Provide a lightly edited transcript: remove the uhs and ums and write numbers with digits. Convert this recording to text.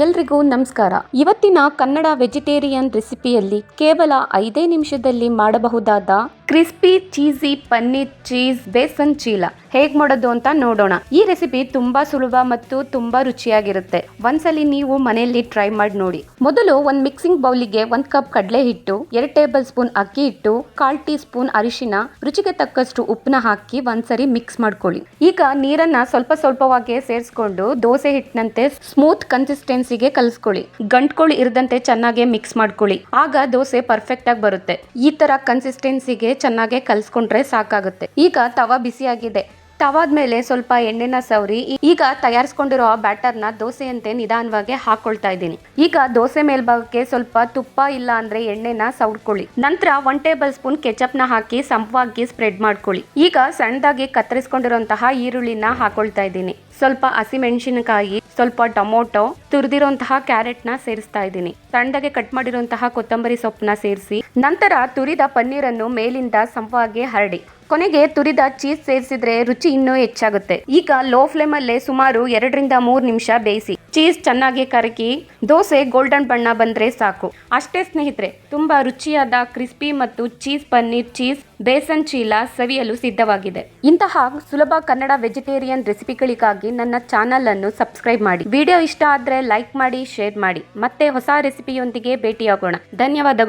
ಎಲ್ರಿಗೂ ನಮಸ್ಕಾರ. ಇವತ್ತಿನ ಕನ್ನಡ ವೆಜಿಟೇರಿಯನ್ ರೆಸಿಪಿಯಲ್ಲಿ ಕೇವಲ 5 ನಿಮಿಷದಲ್ಲಿ ಮಾಡಬಹುದಾದ crispy cheesy paneer cheese besan chilla ಹೇಗ್ ಮಾಡೋದು ಅಂತ ನೋಡೋಣ. ಈ ರೆಸಿಪಿ ತುಂಬಾ ಸುಲಭ ಮತ್ತು ತುಂಬಾ ರುಚಿಯಾಗಿರುತ್ತೆ. ಒಂದ್ಸಲಿ ನೀವು ಮನೆಯಲ್ಲಿ ಟ್ರೈ ಮಾಡಿ ನೋಡಿ. ಮೊದಲು ಒಂದು ಮಿಕ್ಸಿಂಗ್ ಬೌಲಿಗೆ 1 ಕಪ್ ಕಡಲೆ ಹಿಟ್ಟು, 2 ಟೇಬಲ್ ಸ್ಪೂನ್ ಅಕ್ಕಿ ಹಿಟ್ಟು, 1/4 ಟೀ ಸ್ಪೂನ್ ಅರಿಶಿನ, ರುಚಿಗೆ ತಕ್ಕಷ್ಟು ಉಪ್ಪನ್ನ ಹಾಕಿ ಒಂದ್ಸರಿ ಮಿಕ್ಸ್ ಮಾಡ್ಕೊಳ್ಳಿ. ಈಗ ನೀರನ್ನ ಸ್ವಲ್ಪ ಸ್ವಲ್ಪವಾಗಿ ಸೇರಿಸ್ಕೊಂಡು ದೋಸೆ ಹಿಟ್ಟಿನಂತೆ ಸ್ಮೂತ್ ಕನ್ಸಿಸ್ಟೆನ್ಸಿಗೆ ಕಲಿಸ್ಕೊಳ್ಳಿ. ಗಂಟ್ಗಳು ಇರದಂತೆ ಚೆನ್ನಾಗಿ ಮಿಕ್ಸ್ ಮಾಡ್ಕೊಳ್ಳಿ. ಆಗ ದೋಸೆ ಪರ್ಫೆಕ್ಟ್ ಆಗಿ ಬರುತ್ತೆ. ಈ ತರ ಕನ್ಸಿಸ್ಟೆನ್ಸಿಗೆ ಚೆನ್ನಾಗಿ ಕಲಿಸ್ಕೊಂಡ್ರೆ ಸಾಕಾಗುತ್ತೆ. ಈಗ ತವಾ ಬಿಸಿಯಾಗಿದೆ. ತವಾದ ಮೇಲೆ ಸ್ವಲ್ಪ ಎಣ್ಣೆನ ಸವರಿ ಈಗ ತಯಾರಿಸ್ಕೊಂಡಿರೋ ಬ್ಯಾಟರ್ನ ದೋಸೆಯಂತೆ ನಿಧಾನವಾಗಿ ಹಾಕೊಳ್ತಾ ಇದ್ದೀನಿ. ಈಗ ದೋಸೆ ಮೇಲ್ಭಾಗಕ್ಕೆ ಸ್ವಲ್ಪ ತುಪ್ಪ ಇಲ್ಲ ಅಂದ್ರೆ ಎಣ್ಣೆನ ಸವರ್ಕೊಳ್ಳಿ. ನಂತರ 1 ಟೇಬಲ್ ಸ್ಪೂನ್ ಕೆಚಪ್ನ ಹಾಕಿ ಸಂಪವಾಗಿ ಸ್ಪ್ರೆಡ್ ಮಾಡ್ಕೊಳ್ಳಿ. ಈಗ ಸಣ್ಣದಾಗಿ ಕತ್ತರಿಸ್ಕೊಂಡಿರುವಂತಹ ಈರುಳ್ಳಿನ ಹಾಕೊಳ್ತಾ ಇದ್ದೀನಿ. ಸ್ವಲ್ಪ ಹಸಿಮೆಣಸಿನಕಾಯಿ, ಸ್ವಲ್ಪ ಟೊಮೊಟೊ, ತುರಿದಿರುವಂತಹ ಕ್ಯಾರೆಟ್ನ ಸೇರಿಸ್ತಾ ಇದ್ದೀನಿ. ಸಣ್ಣದಾಗಿ ಕಟ್ ಮಾಡಿರುವಂತಹ ಕೊತ್ತಂಬರಿ ಸೊಪ್ಪನ್ನ ಸೇರಿಸಿ ನಂತರ ತುರಿದ ಪನ್ನೀರನ್ನು ಮೇಲಿಂದ ಸಂಪವಾಗಿ ಹರಡಿ ಕೊನೆಗೆ ತುರಿದ ಚೀಸ್ ಸೇರಿಸಿದ್ರೆ ರುಚಿ ಇನ್ನೂ ಹೆಚ್ಚಾಗುತ್ತೆ. ಈಗ ಲೋ ಫ್ಲೇಮ್ ಅಲ್ಲೇ ಸುಮಾರು 2 ರಿಂದ 3 ನಿಮಿಷ ಬೇಯಿಸಿ. ಚೀಸ್ ಚೆನ್ನಾಗಿ ಕರಗಿ ದೋಸೆ ಗೋಲ್ಡನ್ ಬಣ್ಣ ಬಂದ್ರೆ ಸಾಕು. ಅಷ್ಟೇ ಸ್ನೇಹಿತರೆ, ತುಂಬಾ ರುಚಿಯಾದ ಕ್ರಿಸ್ಪಿ ಮತ್ತು ಚೀಸ್ ಪನ್ನೀರ್ ಚೀಸ್ ಬೇಸನ್ ಚೀಲ ಸವಿಯಲು ಸಿದ್ಧವಾಗಿದೆ. ಇಂತಹ ಸುಲಭ ಕನ್ನಡ ವೆಜಿಟೇರಿಯನ್ ರೆಸಿಪಿಗಳಿಗಾಗಿ ನನ್ನ ಚಾನಲ್ ಅನ್ನು ಸಬ್ಸ್ಕ್ರೈಬ್ ಮಾಡಿ. ವಿಡಿಯೋ ಇಷ್ಟ ಆದ್ರೆ ಲೈಕ್ ಮಾಡಿ, ಶೇರ್ ಮಾಡಿ. ಮತ್ತೆ ಹೊಸ ರೆಸಿಪಿಯೊಂದಿಗೆ ಭೇಟಿಯಾಗೋಣ. ಧನ್ಯವಾದಗಳು.